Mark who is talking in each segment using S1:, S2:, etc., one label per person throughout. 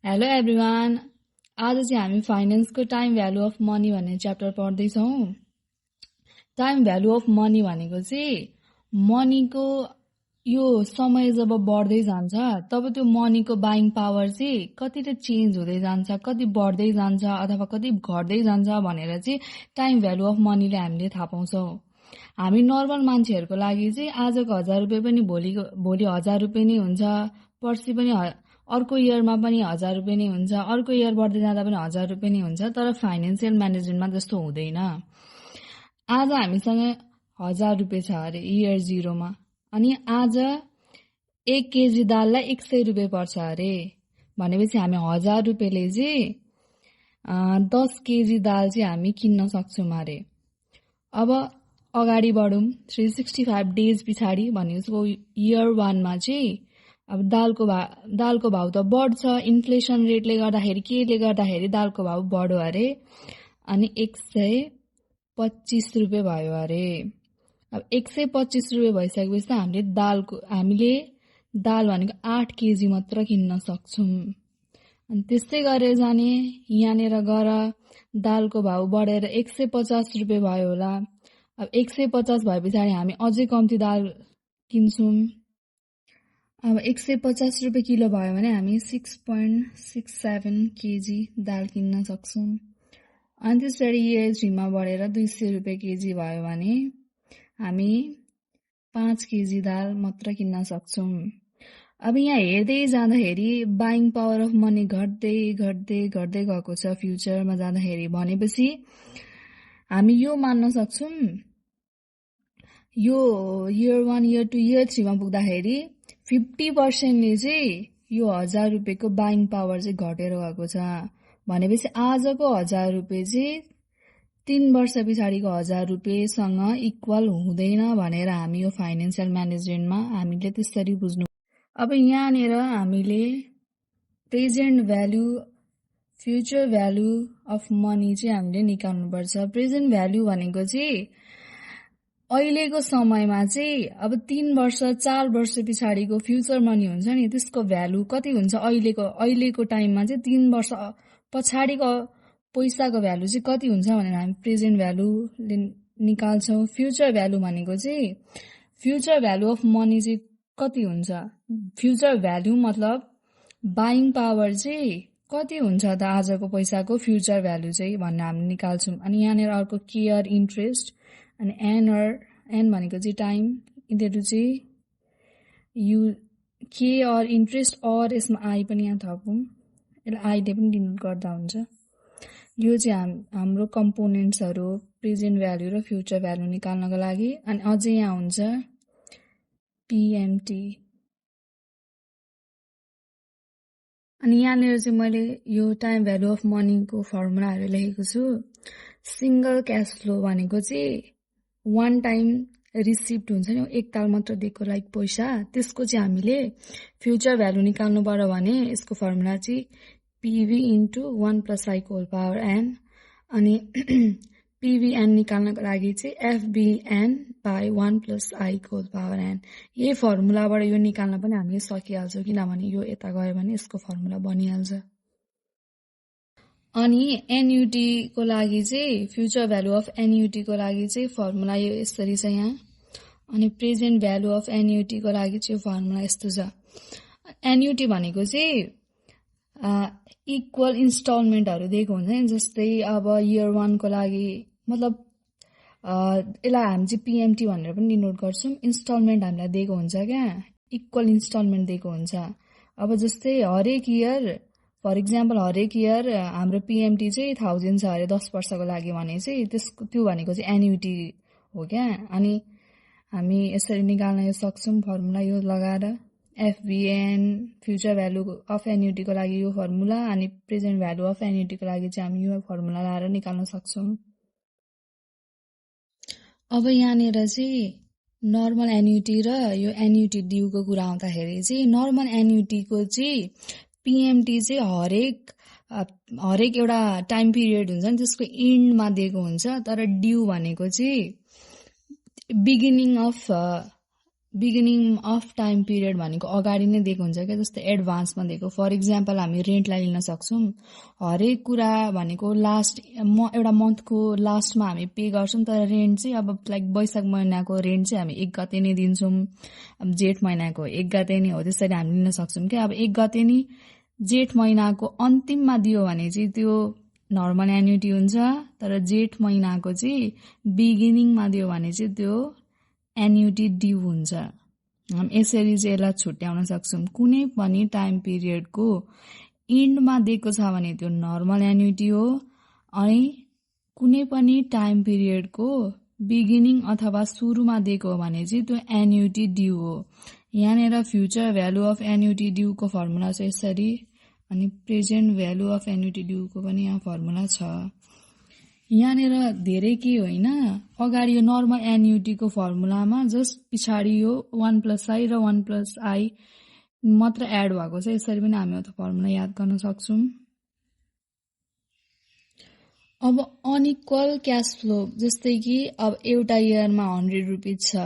S1: Hello everyone. आज चाहिँ हामी फाइनेन्सको टाइम भ्यालु अफ मनी भन्ने च्याप्टर पढ्दैछौँ। टाइम भ्यालु अफ मनी भनेको चाहिँ मनीको यो समय जब बढ्दै जान्छ तब त्यो मनीको बाइङ पावर चाहिँ कतिले चेन्ज हुँदै जान्छ, कति बढ्दै जान्छ अथवा कति घट्दै जान्छ भनेर चाहिँ टाइम भ्यालु अफ मनीले हामीले थाहा पाउँछौँ। हामी नर्मल मान्छेहरूको लागि चाहिँ आजको 1000 रुपियाँ पनि भोलि 1000 रुपियाँ नै हुन्छ, पर्सि पनि अर्को इयरमा पनि 1000 रुपियाँ नै हुन्छ, अर्को इयर बढ्दै जाँदा पनि 1000 रुपियाँ नै हुन्छ। तर फाइनेन्सियल म्यानेजमेन्टमा त्यस्तो हुँदैन। आज हामीसँग 1000 रुपियाँ छ अरे इयर 0 मा, अनि आज 1 केजी दाललाई 100 रुपियाँ पर्छ अरे भनेपछि हामी 1000 रुपियाँले चाहिँ 10 केजी दाल चाहिँ हामी किन्न सक्छौँ अरे। अब अगाडि बढौँ 365 डेज पछाडि भनेको इयर 1 मा चाहिँ अब दालको भाउ त बढ्छ, इन्फ्लेसन रेटले गर्दाखेरि केले गर्दाखेरि दालको भाउ बढ्यो अरे, अनि 125 रुपियाँ भयो अरे। अब 125 रुपियाँ भइसकेपछि त हामीले दाल भनेको 8 केजी मात्र किन्न सक्छौँ। अनि त्यस्तै गरेर जाने यहाँनिर गएर दालको भाउ बढेर 150 रुपियाँ भयो होला। अब 150 भए पछाडि हामी अझै कम्ती दाल किन्छौँ। अब 150 रुपियाँ किलो भयो भने हामी 6.67 केजी दाल किन्न सक्छौँ। अनि त्यसरी इयर 3 मा बढेर 200 रुपियाँ केजी भयो भने हामी 5 केजी दाल मात्र किन्न सक्छौँ। अब यहाँ हेर्दै जाँदाखेरि बाइङ पावर अफ मनी घट्दै घट्दै घट्दै गएको छ फ्युचरमा जाँदाखेरि। भनेपछि हामी यो मान्न सक्छौँ यो इयर 1 इयर 2 इयर 3 मा पुग्दाखेरि 50%ले चाहिँ यो 1000 रुपियाँको बाइङ पावर चाहिँ घटेर गएको छ। भनेपछि आजको 1000 रुपियाँ चाहिँ 3 वर्ष पछाडिको 1000 रुपियाँसँग इक्वल हुँदैन भनेर हामी यो फाइनेन्सियल म्यानेजमेन्टमा हामीले त्यसरी बुझ्नु। अब यहाँनिर हामीले present value future value of money चाहिँ हामीले निकाल्नुपर्छ। प्रेजेन्ट भ्यालु भनेको चाहिँ अहिलेको समयमा चाहिँ अब 3 वर्ष 4 वर्ष पछाडिको फ्युचर मनी हुन्छ नि, त्यसको भ्यालु कति हुन्छ अहिलेको टाइममा चाहिँ 3 वर्ष पछाडिको पैसाको भ्यालु चाहिँ कति हुन्छ भनेर हामी प्रेजेन्ट भ्यालुले निकाल्छौँ। फ्युचर भ्यालु भनेको चाहिँ फ्युचर भ्यालु अफ मनी चाहिँ कति हुन्छ, फ्युचर भ्यालु मतलब बाइङ पावर चाहिँ कति हुन्छ त आजको पैसाको फ्युचर भ्यालु चाहिँ भनेर हामी निकाल्छौँ। अनि यहाँनिर अर्को केयर इन्ट्रेस्ट अनि एन भनेको चाहिँ टाइम, यिनीहरू चाहिँ के अर इन्ट्रेस्ट अर यसमा आई पनि यहाँ थपौँ, यसलाई आईले पनि डिनोट गर्दा हुन्छ। यो चाहिँ हाम्रो कम्पोनेन्ट्सहरू प्रेजेन्ट भ्यालु र फ्युचर भ्यालु निकाल्नको लागि। अनि अझै यहाँ हुन्छ पिएमटी। अनि यहाँनिर चाहिँ मैले यो टाइम भ्यालु अफ मनीको फर्मुलाहरू लेखेको छु। सिङ्गल क्यास फ्लो भनेको चाहिँ वान टाइम रिसिप्ट हुन्छ नि, एकताल मात्र दिएको लाइक पैसा, त्यसको चाहिँ हामीले फ्युचर भ्यालु निकाल्नु पर्यो भने यसको फर्मुला चाहिँ PV into 1 + I whole power N. अनि पिभीएन निकाल्नको लागि चाहिँ FVN by 1 + I whole power N. यही फर्मुलाबाट यो निकाल्न पनि हामीले सकिहाल्छौँ, किनभने यो यता गयो भने यसको फर्मुला बनिहाल्छ। अनि एनयुटीको लागि चाहिँ फ्युचर भ्यालु अफ एनयुटीको लागि चाहिँ फर्मुला यो यसरी छ यहाँ। अनि प्रेजेन्ट भ्यालु अफ एनयुटीको लागि चाहिँ फर्मुला यस्तो छ। एनयुटी भनेको चाहिँ इक्वल इन्स्टलमेन्टहरू दिएको हुन्छ नि, जस्तै अब इयर 1 को लागि मतलब यसलाई हामी चाहिँ पिएमटी भनेर पनि डिनोट गर्छौँ। इन्स्टलमेन्ट हामीलाई दिएको हुन्छ क्या, इक्वल इन्स्टलमेन्ट दिएको हुन्छ। अब जस्तै हरेक इयर फर इक्जाम्पल हरेक इयर हाम्रो पिएमटी चाहिँ 1000 छ अरे 10 वर्षको लागि भने चाहिँ त्यो भनेको चाहिँ एन्युटी हो क्या। अनि हामी यसरी निकाल्न सक्छौँ फर्मुला यो लगाएर एफबिएन फ्युचर भ्यालु अफ एन्युटीको लागि यो फर्मुला, अनि प्रेजेन्ट भ्यालु अफ एन्युटीको लागि चाहिँ हामी यो फर्मुला लगाएर निकाल्न सक्छौँ। अब यहाँनिर चाहिँ नर्मल एन्युटी र यो एन्युटी ड्युको कुरा आउँदाखेरि चाहिँ नर्मल एन्युटीको चाहिँ पिएमटी चाहिँ हरेक एउटा टाइम पिरियड हुन्छ नि, त्यसको इन्डमा दिएको हुन्छ। तर ड्यु भनेको चाहिँ beginning of beginning of time period भनेको अगाडि नै दिएको हुन्छ क्या, जस्तै एडभान्समा दिएको। फर इक्जाम्पल हामी रेन्टलाई लिन सक्छौँ। हरेक कुरा भनेको एउटा मन्थको लास्टमा हामी पे गर्छौँ, तर रेन्ट चाहिँ अब लाइक वैशाख महिनाको रेन्ट चाहिँ हामी 1 गते नै दिन्छौँ, अब जेठ महिनाको 1 गते नै हो, त्यसरी हामी लिन सक्छौँ क्या। अब 1 गते नि जेठ महिनाको अन्तिममा दियो भने चाहिँ त्यो नर्मल एन्युटी हुन्छ, तर जेठ महिनाको चाहिँ बिगिनिङमा दियो भने चाहिँ त्यो एन्युटी ड्यू हुन्छ। हामी यसरी चाहिँ यसलाई छुट्याउन सक्छौँ। कुनै पनि टाइम पिरियडको इन्डमा दिएको छ भने त्यो नर्मल एन्युटी हो, अनि कुनै पनि टाइम पिरियडको बिगिनिङ अथवा सुरुमा दिएको हो भने चाहिँ त्यो एन्युटी ड्यू हो। यहाँनिर फ्युचर भ्यालु अफ एन्युटी ड्यूको फर्मुला छ यसरी, अनि प्रेजेन्ट भ्यालु अफ एन्युटी ड्यूको पनि यहाँ फर्मुला छ। यहाँनिर धेरै के होइन, अगाडि यो नर्मल एन्युटीको फर्मुलामा जस्ट पछाडि यो 1+i र 1+i मात्र एड भएको छ। यसरी पनि हामी त्यो फर्मुला याद गर्न सक्छौँ। अब अनइक्वल क्यास फ्लो, जस्तै कि अब एउटा इयरमा 100 रुपिज छ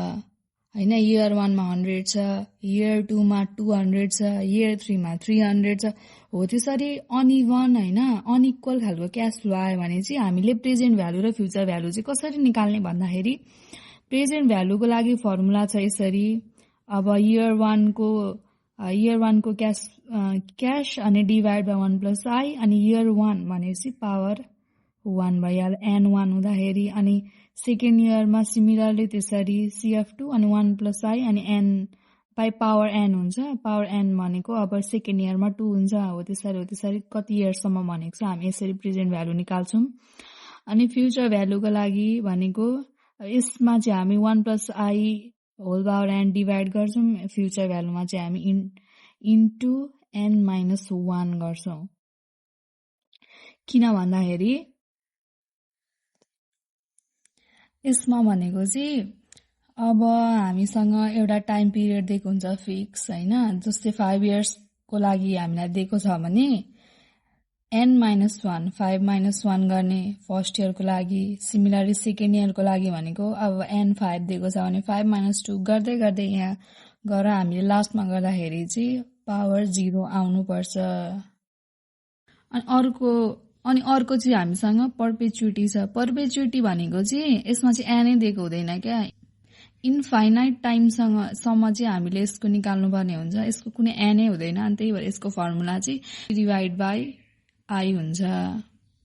S1: होइन, इयर 1मा 100 छ, इयर 2मा 200 छ, इयर 3मा 300 छ, हो त्यसरी अनइभन होइन अनइक्वल खालको क्यास फ्लो आयो भने चाहिँ हामीले प्रेजेन्ट भ्यालु र फ्युचर भ्यालु चाहिँ कसरी निकाल्ने भन्दाखेरि, प्रेजेन्ट भ्यालुको लागि फर्मुला छ यसरी। अब इयर 1को क्यास अनि डिभाइड बाई 1+i, अनि इयर 1 भनेपछि पावर 1 भइहाल्यो n1 हुँदाखेरि, अनि सेकेन्ड इयरमा सिमिलरली त्यसरी CF2 अनि 1+i अनि n बाई पावर n हुन्छ। पावर n भनेको अब सेकेन्ड इयरमा 2 हुन्छ, हो त्यसरी कति इयर्ससम्म भनेको छ, हामी यसरी प्रेजेन्ट भ्यालु निकाल्छौँ। अनि फ्युचर भ्यालुको लागि भनेको यसमा चाहिँ हामी 1+i whole power n divide गर्छौँ, फ्युचर भ्यालुमा चाहिँ हामी इन्टु n-1 गर्छौँ। किन भन्दाखेरि यसमा भनेको चाहिँ अब हामीसँग एउटा टाइम पिरियड दिएको हुन्छ फिक्स होइन, जस्तै 5 इयर्सको लागि हामीलाई दिएको छ भने n-1 5-1 गर्ने फर्स्ट इयरको लागि। सिमिलरली सेकेन्ड इयरको लागि भनेको अब n5 दिएको छ भने 5-2 गर्दै गर्दै यहाँ गएर हामीले लास्टमा गर्दाखेरि चाहिँ पावर 0 आउनुपर्छ। अनि अर्को चाहिँ हामीसँग पर्पेचुटी छ। पर्पेचुटी भनेको चाहिँ यसमा चाहिँ एनै दिएको हुँदैन क्या, इन्फाइनाइट टाइमसम्म चाहिँ हामीले यसको निकाल्नुपर्ने हुन्छ, यसको कुनै एनै हुँदैन। अनि त्यही भएर यसको फर्मुला चाहिँ डिभाइड बाई i हुन्छ,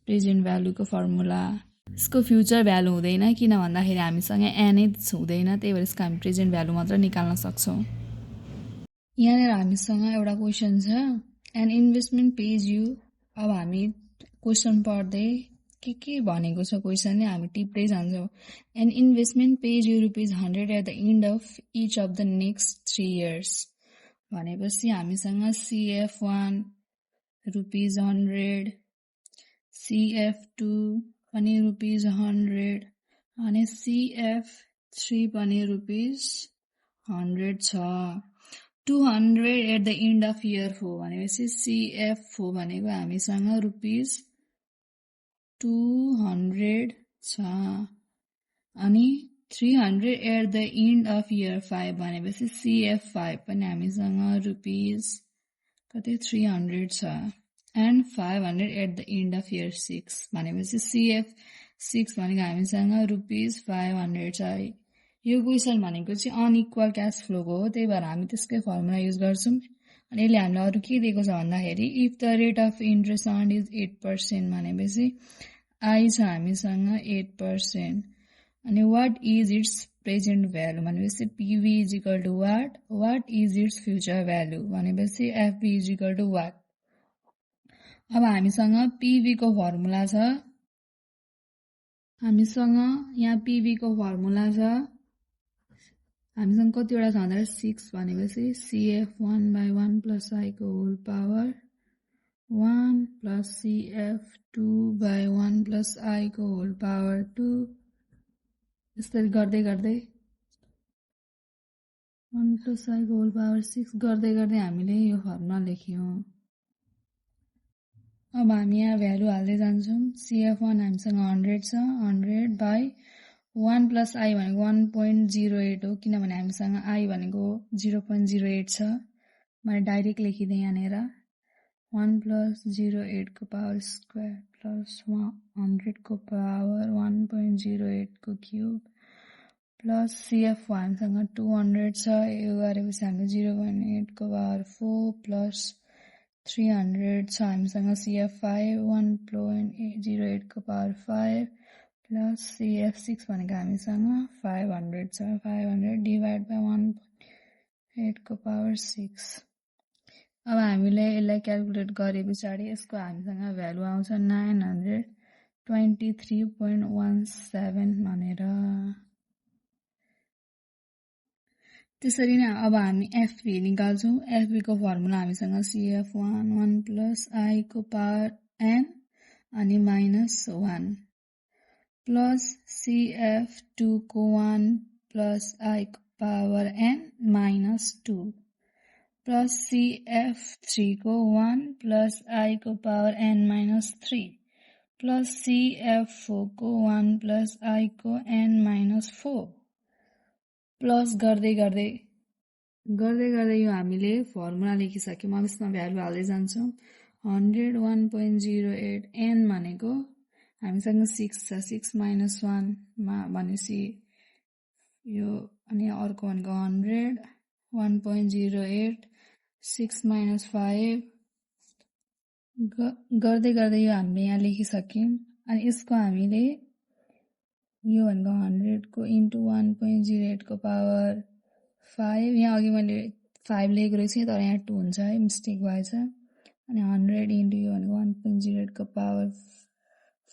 S1: प्रेजेन्ट भ्यालुको फर्मुला। यसको फ्युचर भ्यालु हुँदैन, किन भन्दाखेरि हामीसँग एनै हुँदैन, त्यही भएर यसको हामी प्रेजेन्ट भ्यालु मात्र निकाल्न सक्छौँ। यहाँनिर हामीसँग एउटा क्वेसन छ, एन इन्भेस्टमेन्ट पेज यु। अब हामी क्वेसन पढ्दै के भनेको छ क्वेसनले हामी टिप्दै जान्छौँ। An investment pays you ₹100 at the end of each of the next 3 years भनेपछि हामीसँग CF1 ₹100, CF2 पनि ₹100 अनि CF3 पनि ₹100 छ। 200 at the end of year 4 भनेपछि CF4 भनेको हामीसँग ₹200 छ, अनि 300 at the end of year 5 भनेपछि CF5 पनि हामीसँग ₹300 छ, and 500 at the end of year 6 भनेपछि CF6 भनेको हामीसँग ₹500 छ। यो क्वेसन भनेको चाहिँ अनइक्वल क्यास फ्लोको हो, त्यही भएर हामी त्यसकै फर्मुला युज गर्छौँ। अनि यसले हामीलाई अरू के दिएको छ भन्दाखेरि, if the rate of interest earned is 8% भनेपछि i छ हामीसँग 8%, अनि what is its present value भनेपछि PV is equal to what is its future value भनेपछि FV is equal to what. अब हामीसँग PV को फर्मुला छ, हामीसँग यहाँ PV को फर्मुला छ, हामीसँग कतिवटा छ भन्दा 6 भनेपछि CF1/1 + i को होल पावर 1 + CF2/1 + i को होल पावर 2, यसरी गर्दै गर्दै 1 + i को होल पावर 6 गर्दै गर्दै हामीले यो फर्मुला लेख्यौँ। अब हामी यहाँ भ्यालु हाल्दै जान्छौँ। CF1 हामीसँग 100 छ, 100/1 1 प्लस आई भनेको 1.08 हो किनभने हामीसँग आई भनेको 0.08 छ। मैले डाइरेक्ट लेखिदिएँ यहाँनिर 1 प्लस 08 को पावर स्क्वायर प्लस 100 को पावर 1.08 को क्युब प्लस CF हामीसँग 200 छ। यो गरेपछि हामीले 0.8 को पावर 4 प्लस 300 छ हामीसँग CF5 1.08 को पावर 5 प्लस CF6 भनेको हामीसँग 500 छ। 500 डिभाइड बाई 1.8 को पावर 6। अब हामीले यसलाई क्याल्कुलेट गरे पछाडि यसको हामीसँग भ्यालु आउँछ 923.17 भनेर। त्यसरी नै अब हामी FV निकाल्छौँ। FV को फर्मुला हामीसँग CF1 1 प्लस I को पावर n अनि माइनस 1 प्लस CF2 को 1 प्लस I को power n minus 2 plus CF3 को 1 प्लस I को power n minus 3 plus CF4 को 1 प्लस I को n माइनस 4 प्लस गर्दै गर्दै यो हामीले फर्मुला लेखिसक्यौँ। अब यसमा भ्यालु हाल्दै जान्छौँ। 100 1.08 n भनेको हामीसँग 6 छ। 6 माइनस 1 भनेपछि यो अनि अर्को भनेको 100 1.08 6 माइनस 5 गर्दै गर्दै यो हामीले यहाँ लेखिसक्यौँ। अनि यसको हामीले यो भनेको 100 को इन्टु 1.08 को पावर 5 यहाँ अघि मैले 5 लेखेको रहेछु तर यहाँ 2 हुन्छ है मिस्टेक भएछ। अनि 100 इन्टु यो भनेको 1.08 को पावर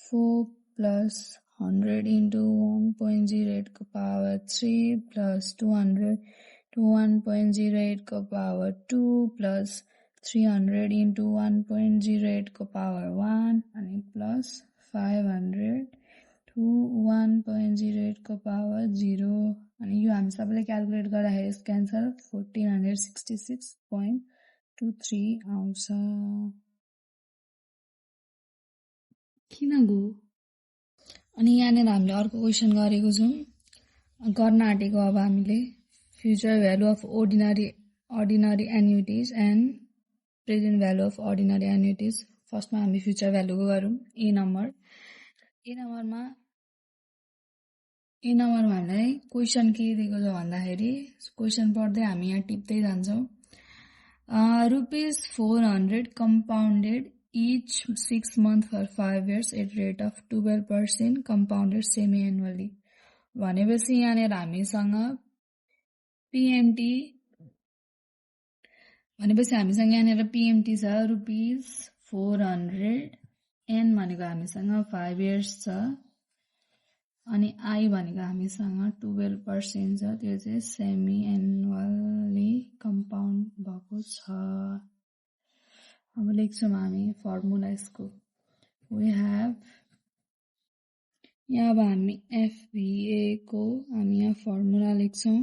S1: 4 प्लस 100 इन्टु 1.08 को पावर 3 प्लस 200 to 1.08 को पावर 2 प्लस 300 इन्टु 1.08 को पावर 1 अनि प्लस 500 to 1.08 को पावर 0 अनि यो हामी सबैले क्याल्कुलेट गर्दाखेरि यसको एन्सर 1466.23 आउँछ। किन गो अनि यहाँनिर हामीले अर्को क्वेसन गरेको छौँ गर्न आँटेको। अब हामीले future value of ordinary annuities and present value of ordinary annuities. फर्स्टमा हामी फ्युचर भ्यालुको गरौँ। ए नम्बरमा हामीलाई क्वेसन के दिएको छ भन्दाखेरि क्वेसन पढ्दै हामी यहाँ टिप्दै जान्छौँ। ₹400 compounded each 6 months for 5 years at rate of 12% compounded semi-annually भनेपछि यहाँनिर हामीसँग PMT भनेपछि हामीसँग यहाँनिर PMT छ ₹400 n भनेको हामीसँग 5 years छ अनि I भनेको हामीसँग 12% छ त्यो चाहिँ सेमी एनुअली कम्पाउन्ड भएको छ। अब लेख्छौँ हामी फर्मुला यसको। वी हेभ यहाँ अब हामी FVA को हामी यहाँ फर्मुला लेख्छौँ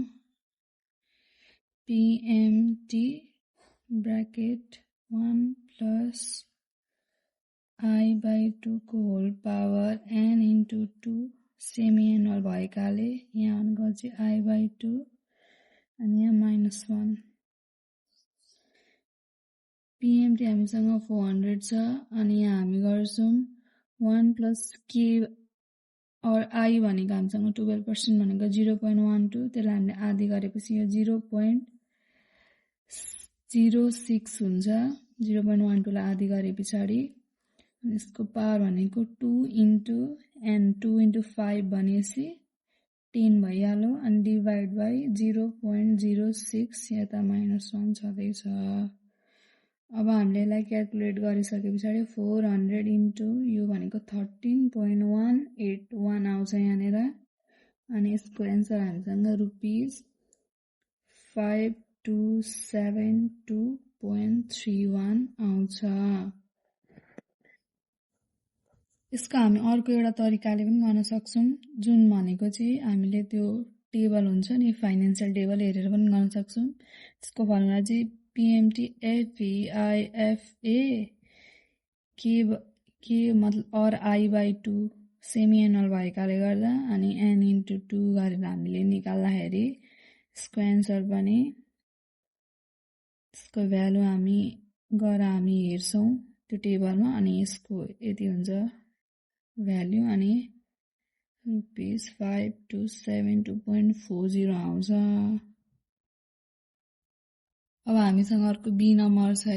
S1: PMT ब्रैकेट 1 प्लस I/2 को whole power n into 2 semi annual भएकाले यहाँ भनेको चाहिँ I/2 अनि यहाँ माइनस 1 PMT हामीसँग 400 छ अनि यहाँ हामी गर्छौँ 1 प्लस K और I भनेको हामीसँग 12% भनेको 0.12 त्यसलाई हामीले आधी गरेपछि यो 0.06 हुन्छ। 0.12 लाई आधी गरे पछाडि यसको पावर भनेको 2 इन्टु n 2 इन्टु 5 भनेपछि 10 भइहाल्यो अनि डिभाइड बाई 0.06 यता -1 छँदैछ। अब हामीले यसलाई क्याल्कुलेट गरिसके पछाडि 400 इन्टु यो भनेको 13.181 आउँछ यहाँनिर अनि यसको एन्सर हामीसँग ₹5272.31 आउँछ। यसको हामी अर्को एउटा तरिकाले पनि गर्न सक्छौँ जुन भनेको चाहिँ हामीले त्यो टेबल हुन्छ नि फाइनान्शियल टेबल हेरेर पनि गर्न सक्छौँ। त्यसको फर्मुला चाहिँ PMT FVIFA के मतलब और I/2 सेमी एनुअल भएकाले गर्दा अनि n × 2 गरेर हामीले निकाल्दाखेरि यसको एन्सर पनि यसको भ्यालु हामी हेर्छौँ त्यो टेबलमा अनि यसको यति हुन्छ भ्यालु अनि ₹5272.40 आउँछ। अब हामीसँग अर्को बी नम्बर छ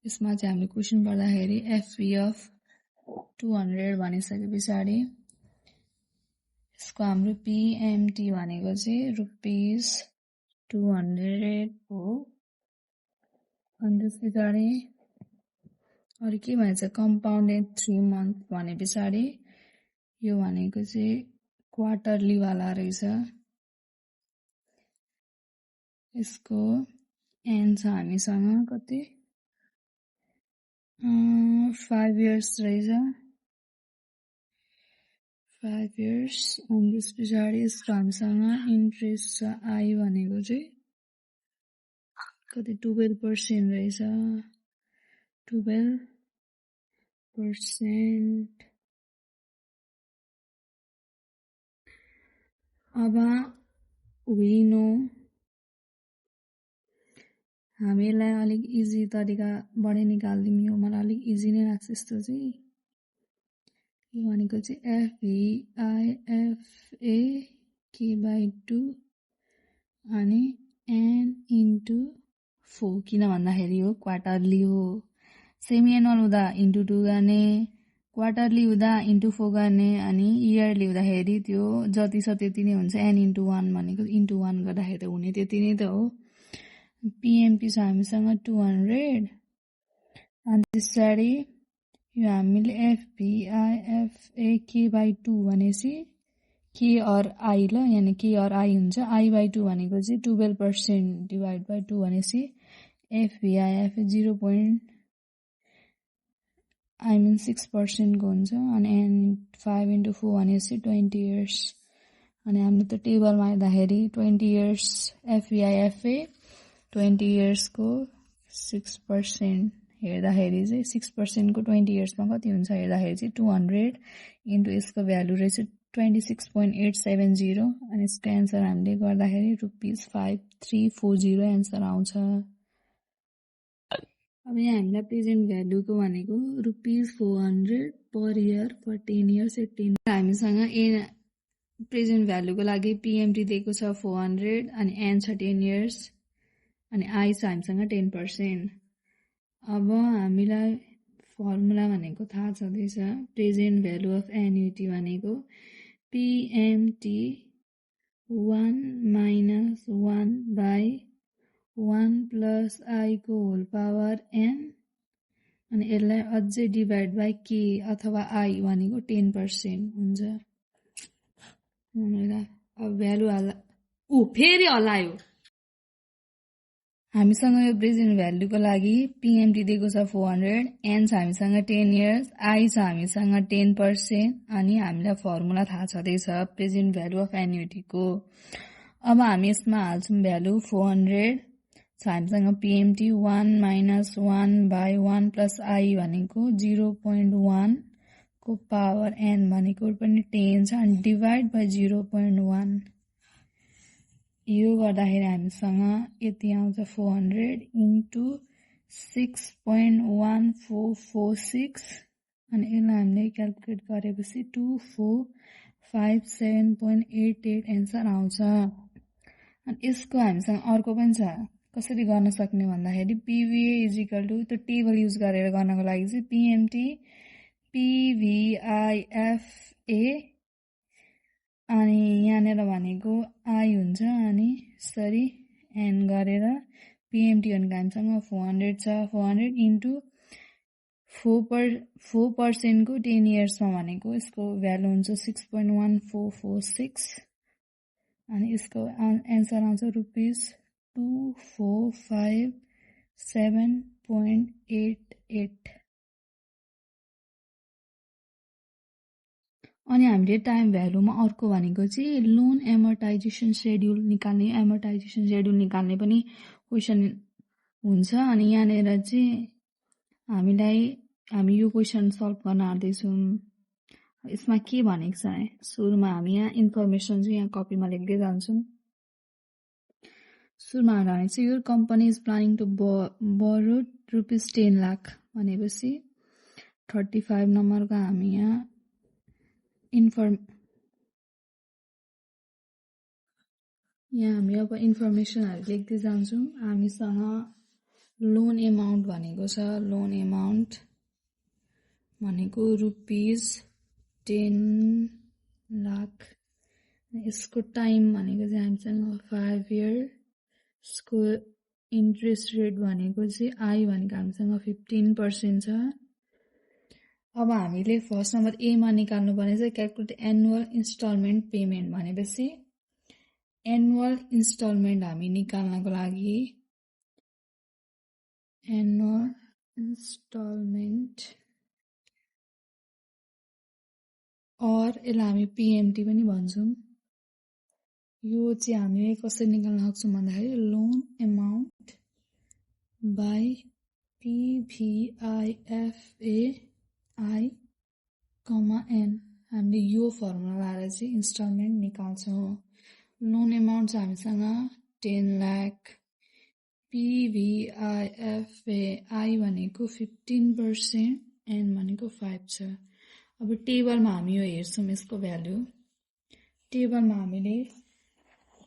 S1: यसमा चाहिँ हामीले क्वेसन पढ्दाखेरि FV अफ 200 भनिसके पछाडि यसको हाम्रो PMT भनेको चाहिँ ₹200 हो। अनि त्यस पछाडि अरू के भन्छ कम्पाउन्डेड 3 मन्थ भने पछाडि यो भनेको चाहिँ क्वार्टरली वाला रहेछ। यसको एन छ हामीसँग कति 5 इयर्स रहेछ 5 इयर्स। अनि त्यस पछाडि यसको हामीसँग इन्ट्रेस्ट छ आई भनेको चाहिँ कति 12% रहेछ 12%। अब we know हामीलाई अलिक इजी तरिकाबाटै निकाल्दिउँ। यो मलाई अलिक इजी नै लाग्छ यस्तो चाहिँ। यो भनेको चाहिँ FVIFA K/2 अनि n × 4 किन भन्दाखेरि यो क्वार्टरली हो। सेमी एनुअल हुँदा × 2 गर्ने क्वार्टरली हुँदा × 4 गर्ने अनि इयरली हुँदाखेरि त्यो जति छ त्यति नै हुन्छ। n × 1 भनेको × 1 गर्दाखेरि हुने त्यति नै त हो। PMT छ हामीसँग 200 अनि त्यसरी यो हामीले FVIFA K/2 भनेपछि K और I ल यानी K और I हुन्छ। I/2 भनेको चाहिँ 12% डिभाइड बाइ 2 भनेपछि FVIFA 6% को हुन्छ अनि n 5 × 4 भनेपछि 20 इयर्स। अनि हामीले त्यो टेबलमा हेर्दाखेरि 20 इयर्स FVIFA 20 इयर्स को 6% हेर्दाखेरि चाहिँ 6% को 20 इयर्समा कति हुन्छ हेर्दाखेरि चाहिँ 200 इन्टु यसको भ्यालु रहेछ 26.870 अनि यसको एन्सर हामीले गर्दाखेरि ₹5340 एन्सर आउँछ। अब यहाँ हामीलाई प्रेजेन्ट भ्यालुको भनेको ₹400 per year for 10 years at 10। हामीसँग प्रेजेन्ट भ्यालुको लागि PMT दिएको छ 400 अनि n छ 10 इयर्स अनि I छ हामीसँग 10%। अब हामीलाई फर्मुला भनेको थाहा छँदैछ। प्रेजेन्ट भ्यालु अफ एन्युटी भनेको PMT 1 - 1/1 + I को होल पावर n अनि यसलाई अझै डिभाइड बाइ K अथवा I भनेको 10% हुन्छ। अब भ्यालु फेरि हल्लायो। हामीसँग यो प्रेजेन्ट भ्यालुको लागि PMT दिएको छ 400 n छ हामीसँग 10 इयर्स I छ हामीसँग 10% अनि हामीलाई फर्मुला थाहा छँदैछ प्रेजेन्ट भ्यालु अफ एन्युटीको। अब हामी यसमा हाल्छौँ भ्यालु 400 छ हामीसँग PMT 1 - 1/1 + I भनेको 0.1 को पावर n भनेको पनि 10 छ अनि डिभाइड बाइ 0.1 यो गर्दाखेरि हामीसँग यति आउँछ 400 × 6.1446 अनि यसलाई हामीले क्याल्कुलेट गरेपछि 2457.88 एन्सर आउँछ। अनि यसको हामीसँग अर्को पनि छ कसरी गर्न सक्ने भन्दाखेरि PVA = त्यो टेबल युज गरेर गर्नको लागि चाहिँ PMT PVIFA अनि यहाँनिर भनेको I हुन्छ अनि यसरी n गरेर PMT भनेको हामीसँग 400 छ 400 × 4% को 10 इयर्समा भनेको यसको भ्यालु हुन्छ 6.1446 अनि यसको एन्सर आउँछ ₹2457.88। अनि हामीले टाइम भ्यालुमा अर्को भनेको चाहिँ लोन एमोर्टाइजेसन सेड्युल निकाल्ने पनि क्वेसन हुन्छ। अनि यहाँनिर चाहिँ हामी यो क्वेसन सल्भ गर्न आँट्दैछौँ। यसमा के भनेको छ है सुरुमा हामी यहाँ इन्फर्मेसन चाहिँ यहाँ कपीमा लेख्दै जान्छौँ सुरुमा हामीलाई भनेको छ your company is planning to borrow rupees 10 lakh भनेपछि 35 नम्बरको हामी यहाँ यहाँ हामी अब इन्फर्मेसनहरु लेख्दै जान्छौँ हामीसँग लोन एमाउन्ट भनेको छ लोन एमाउन्ट भनेको रुपिस 10 लाख यसको टाइम भनेको चाहिँ हामीसँग 5 इयर यसको इन्ट्रेस्ट रेट भनेको चाहिँ आई भनेको हामीसँग 15% छ अब हामीले फर्स्ट नम्बर ए मा निकाल्नु पर्ने चाहिँ क्याल्कुलेट एनुअल इन्स्टलमेन्ट पेमेन्ट भनेपछि एनुअल इन्स्टलमेन्ट हामी निकाल्नको लागि एनुअल इन्स्टलमेन्ट और यसलाई हामी पीएमटी पनि भन्छौँ यो चाहिँ हामीले कसरी निकाल्न सक्छौँ भन्दाखेरि loan amount by PVIFAI, N हामीले यो फर्मुला लगाएर चाहिँ इन्स्टलमेन्ट निकाल्छौँ लोन एमाउन्ट चाहिँ हामीसँग 10 लाख PVIFAI भनेको 15% N भनेको 5 छ अब टेबलमा हामी यो हेर्छौँ यसको भ्यालु टेबलमा हामीले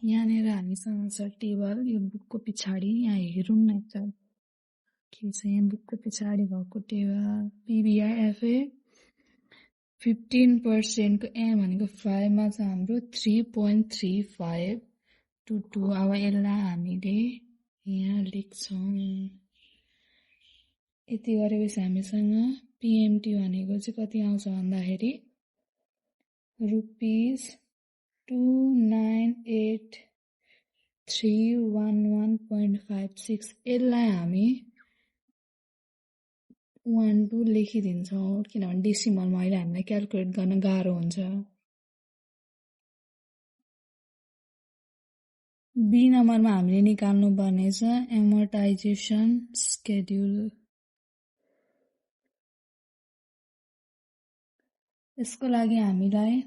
S1: यहाँनिर हामीसँग छ टेबल यो बुकको पछाडि यहाँ हेरौँ न एकताल के छ यहाँ बुकको पछाडि भएको टेबल PVIFA 15% को M भनेको 5 मा छ हाम्रो 3.35 to 2 अब यसलाई हामीले यहाँ लेख्छौँ यति गरेपछि हामीसँग PMT भनेको चाहिँ कति आउँछ भन्दाखेरि रुपिस 298,311.56 यसलाई हामी 12 लेखिदिन्छौँ किनभने डेसिमलमा अहिले हामीलाई क्याल्कुलेट गर्न गाह्रो हुन्छ बी नम्बरमा हामीले निकाल्नु पर्ने छ एमोर्टाइजेसन स्केड्युल यसको लागि हामीलाई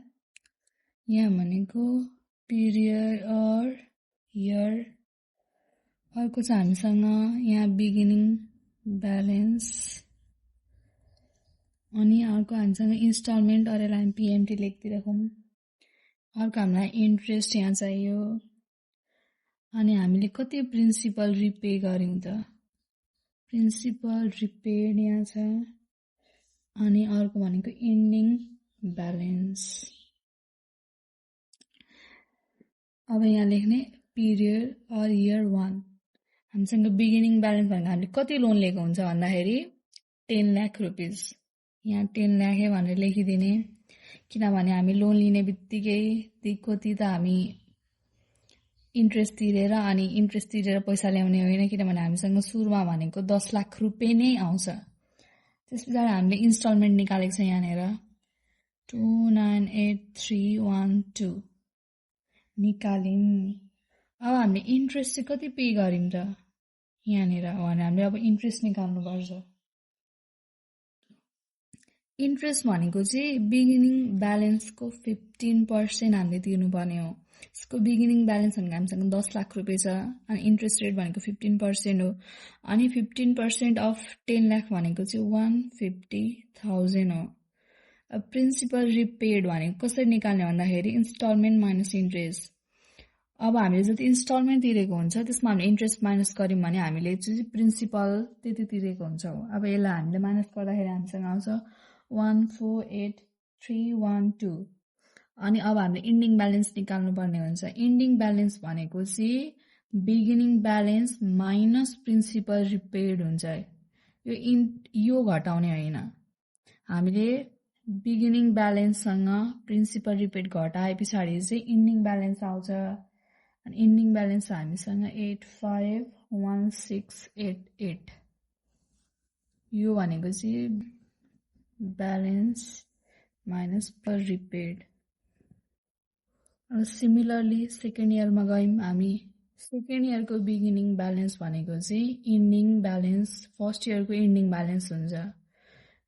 S1: यहाँ भनेको पिरियड और इयर अर्को छ हामीसँग यहाँ बिगिनिङ ब्यालेन्स अनि अर्को हामीसँग इन्स्टलमेन्ट और यसलाई हामी पीएमटी लेखिदिरहेछौँ अर्को हामीलाई इन्ट्रेस्ट यहाँ चाहियो अनि हामीले कति प्रिन्सिपल रिपे गर्यौं त प्रिन्सिपल रिपेड यहाँ छ अनि अर्को भनेको एन्डिङ ब्यालेन्स अब यहाँ लेख्ने पिरियड और इयर 1 हामीसँग बिगिनिङ ब्यालेन्स भनेको हामीले कति लोन लिएको हुन्छ भन्दाखेरि 10 लाख रुपीस यहाँ 10 लाख भनेर लेखिदिने किनभने हामी लोन लिने बित्तिकै कति त हामी इन्ट्रेस्ट तिरेर अनि इन्ट्रेस्ट तिरेर पैसा ल्याउने होइन किनभने हामीसँग सुरुमा भनेको 10 लाख रुपैयाँ नै आउँछ त्यसपछि हामीले इन्स्टलमेन्ट निकालेको छ यहाँनिर 298312 निकाल्यौं अब हामीले इन्ट्रेस्ट चाहिँ कति पे गर्यौं त यहाँनिर भने हामीले अब इन्ट्रेस्ट निकाल्नु पर्छ इन्ट्रेस्ट भनेको चाहिँ बिगिनिङ ब्यालेन्सको 15% हामीले तिर्नुपर्ने हो यसको बिगिनिङ ब्यालेन्स भनेको हामीसँग 10 लाख रुपैयाँ छ अनि इन्ट्रेस्ट रेट भनेको 15% हो अनि 15% अफ 10 लाख भनेको चाहिँ 150,000 हो अब प्रिन्सिपल रिपेड भनेको कसरी निकाल्ने भन्दाखेरि इन्स्टलमेन्ट माइनस इन्ट्रेस्ट अब हामीले जति इन्स्टलमेन्ट तिरेको हुन्छ त्यसमा हामीले इन्ट्रेस्ट माइनस गर्यौं भने हामीले चाहिँ प्रिन्सिपल त्यति तिरेको हुन्छ अब यसलाई हामीले माइनस गर्दाखेरि हामीसँग आउँछ 148,312 अनि अब हामीले इन्डिङ ब्यालेन्स निकाल्नु पर्ने हुन्छ इन्डिङ ब्यालेन्स भनेको चाहिँ beginning balance minus principal repaid हुन्छ यो घटाउने होइन हामीले बिगिनिङ ब्यालेन्ससँग प्रिन्सिपल रिपेड घटाए पछाडि चाहिँ इन्डिङ ब्यालेन्स आउँछ अनि इन्डिङ ब्यालेन्स हामीसँग 851688 यो भनेको चाहिँ ब्यालेन्स माइनस पर रिपेड सिमिलरली सेकेन्ड इयरमा गयौं हामी सेकेन्ड इयरको बिगिनिङ ब्यालेन्स भनेको चाहिँ इन्डिङ ब्यालेन्स फर्स्ट इयरको इन्डिङ ब्यालेन्स हुन्छ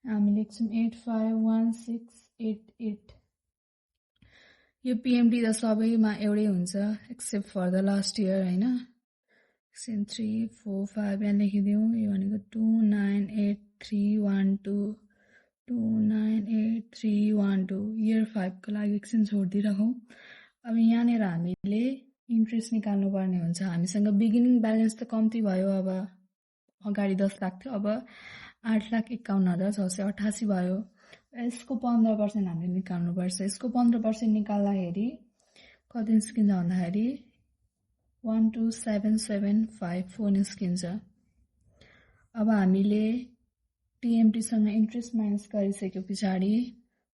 S1: हामी लेख्छौँ 851688। यो PMT त सबैमा एउटै हुन्छ except for the last year हैन। 3 4 5 यहाँ लेखिदिउँ। यो भनेको 298312 298312 इयर 5 को लागि एकछिन छोडिदिइराखौँ। अब यहाँनिर हामीले इन्ट्रेस्ट निकाल्नु पर्ने हुन्छ। हामीसँग बिगिनिङ ब्यालेन्स त कम्ती भयो। अब अगाडि 10 लाख थियो, अब 8,51,688 भयो। यसको 15% हामीले निकाल्नुपर्छ। यसको 15% निकाल्दाखेरि कति निस्किन्छ भन्दाखेरि 127754 निस्किन्छ। अब हामीले TMT सँग इन्ट्रेस्ट माइनस गरिसके पछाडि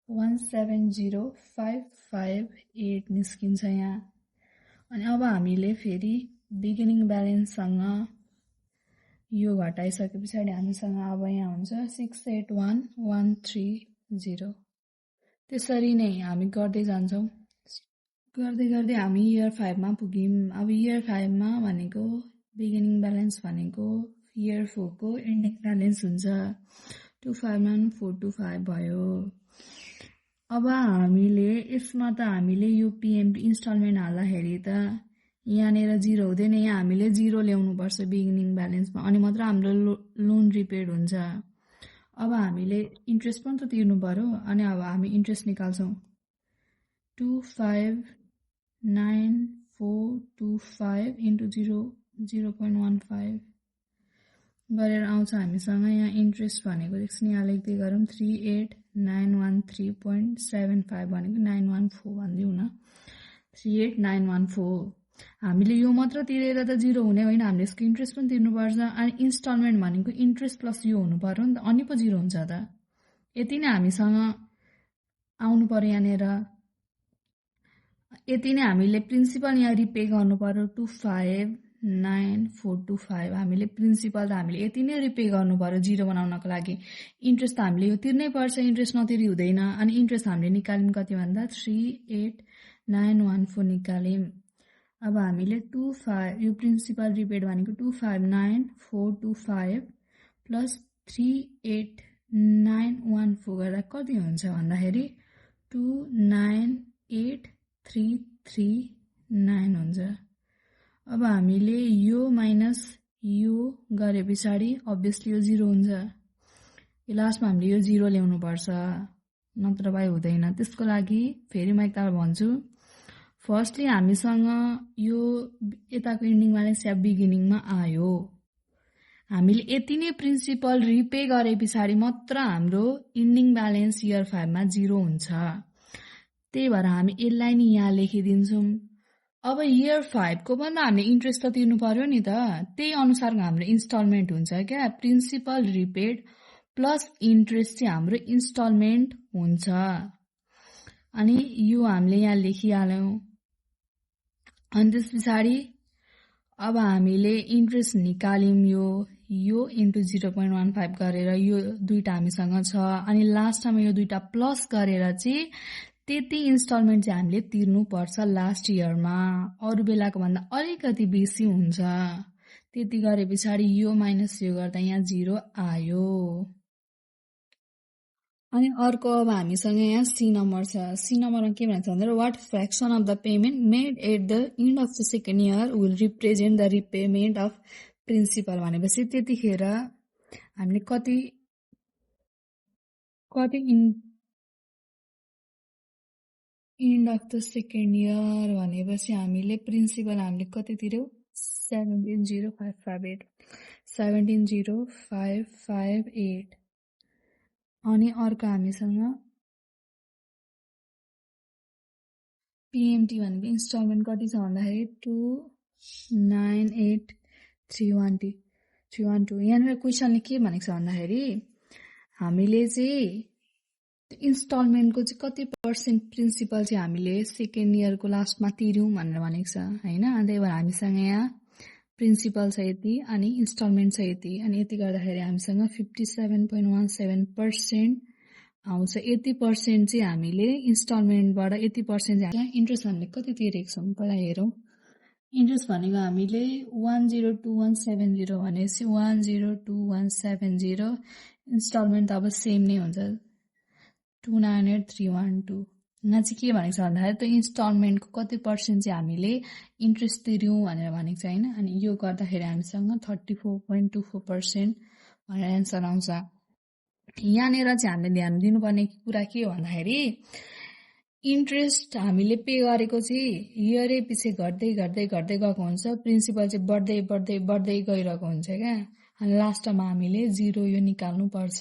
S1: 170558 निस्किन्छ यहाँ। अनि अब हामीले फेरि बिगिनिङ ब्यालेन्ससँग यो घटाइसके पछाडि हामीसँग अब यहाँ हुन्छ 681130। त्यसरी नै हामी गर्दै जान्छौँ। गर्दै गर्दै हामी इयर 5 मा पुग्यौँ। अब इयर 5 मा भनेको बिगिनिङ ब्यालेन्स भनेको इयर 4 को एन्डिङ ब्यालेन्स हुन्छ। 259425 भयो। अब हामीले यसमा त हामीले यो PMT इन्स्टलमेन्ट हाल्दाखेरि त यहाँनिर 0 हुँदैन। यहाँ हामीले 0 ल्याउनु पर्छ बिगिनिङ ब्यालेन्समा, अनि मात्र हाम्रो लोन रिपेड हुन्छ। अब हामीले इन्ट्रेस्ट पनि त तिर्नु पर्यो। अनि अब हामी इन्ट्रेस्ट निकाल्छौँ। 259425 इन्टु 0.15 गरेर आउँछ हामीसँग। यहाँ इन्ट्रेस्ट भनेको एकछिन यहाँ लेख्दै गरौँ। 38913.75 भनेको 914 भनिदिउँ न। 38914। हामीले यो मात्र तिरेर त 0 हुने होइन, हामीले यसको इन्ट्रेस्ट पनि तिर्नुपर्छ। अनि इन्स्टलमेन्ट भनेको इन्ट्रेस्ट प्लस यो हुनु पर्यो नि त, अनि पो 0 हुन्छ त। यति नै हामीसँग आउनु पर्यो यहाँनिर। यति नै हामीले प्रिन्सिपल यहाँ रिपे गर्नु पर्यो 259425। हामीले प्रिन्सिपल त हामीले यति नै रिपे गर्नु पर्यो 0 बनाउनको लागि। इन्ट्रेस्ट त हामीले यो तिर्नै पर्छ, इन्ट्रेस्ट नतिरी हुँदैन। अनि इन्ट्रेस्ट हामीले निकाल्यौँ कति भन्दा 38914 निकाल्यौँ। अब हामीले 25 यो प्रिन्सिपल रिपेड भनेको 259425 प्लस 38914 गर्दा कति हुन्छ भन्दाखेरि 298339 हुन्छ। अब हामीले यो माइनस यो गरे पछाडि अभियसली यो 0 हुन्छ। यो लास्टमा हामीले यो 0 ल्याउनु पर्छ, नत्र भए हुँदैन। त्यसको लागि फेरि म एकताल भन्छु। फर्स्टली हामीसँग यो यताको इन्डिङ ब्यालेन्स या बिगिनिङमा आयो। हामीले यति नै प्रिन्सिपल रिपे गरे पछाडि मात्र हाम्रो इन्डिङ ब्यालेन्स इयर 5 मा 0 हुन्छ। त्यही भएर हामी यसलाई नि यहाँ लेखिदिन्छौँ। अब इयर 5 को पनि हामीले इन्ट्रेस्ट त तिर्नु पर्यो नि त। त्यही अनुसारको हाम्रो इन्स्टलमेन्ट हुन्छ क्या। प्रिन्सिपल रिपेड प्लस इन्ट्रेस्ट चाहिँ हाम्रो इन्स्टलमेन्ट हुन्छ। अनि यो हामीले यहाँ लेखिहाल्यौँ। अनि त्यस पछाडि अब हामीले इन्ट्रेस्ट निकाल्यौँ। यो इन्टु 0.15 गरेर यो दुईटा हामीसँग छ। अनि लास्टमा यो दुईटा प्लस गरेर चाहिँ त्यति इन्स्टलमेन्ट चाहिँ हामीले तिर्नु पर्छ लास्ट इयरमा। अरू बेलाको भन्दा अलिकति बेसी हुन्छ। त्यति गरे पछाडि यो माइनस यो गर्दा यहाँ 0 आयो। अनि अर्को अब हामीसँग यहाँ सी नम्बर छ। सी नम्बरमा के भन्छ भन्दा what fraction of the payment made at the end of the second year will represent the repayment of principal. भनेपछि त्यतिखेर हामीले कति end of the second year भनेपछि हामीले प्रिन्सिपल हामीले कति तिर्यौँ 170558 170558। अनि अर्को हामीसँग PMT भनेको इन्स्टलमेन्ट कति छ भन्दाखेरि 2983112। यहाँनिर क्वेसनले के भनेको छ भन्दाखेरि हामीले चाहिँ इन्स्टलमेन्टको चाहिँ कति पर्सेन्ट प्रिन्सिपल चाहिँ हामीले सेकेन्ड इयरको लास्टमा तिर्यौँ भनेर भनेको छ होइन। त्यही भएर हामीसँग यहाँ प्रिन्सिपल छ यति अनि इन्स्टलमेन्ट छ यति। अनि यति गर्दाखेरि हामीसँग 57.17% आउँछ। 80% चाहिँ हामीले इन्स्टलमेन्टबाट 80% चाहिँ इन्ट्रेस्ट हामीले कति तिरेको छौँ पहिला हेरौँ। इन्ट्रेस्ट भनेको हामीले 102170 भनेपछि 102170 इन्स्टलमेन्ट त अब सेम नै हुन्छ 298,312 यहाँ चाहिँ के भनेको छ भन्दाखेरि त्यो इन्स्टलमेन्टको कति पर्सेन्ट चाहिँ हामीले इन्ट्रेस्ट तिर्यौँ भनेर भनेको छ होइन अनि यो गर्दाखेरि हामीसँग 34.24% भनेर एन्सर आउँछ यहाँनिर चाहिँ हामीले ध्यान दिनुपर्ने कुरा के हो भन्दाखेरि इन्ट्रेस्ट हामीले पे गरेको चाहिँ इयरै पछि घट्दै घट्दै घट्दै गएको हुन्छ प्रिन्सिपल चाहिँ बढ्दै बढ्दै बढ्दै गइरहेको हुन्छ क्या अनि लास्टमा हामीले 0 यो निकाल्नु पर्छ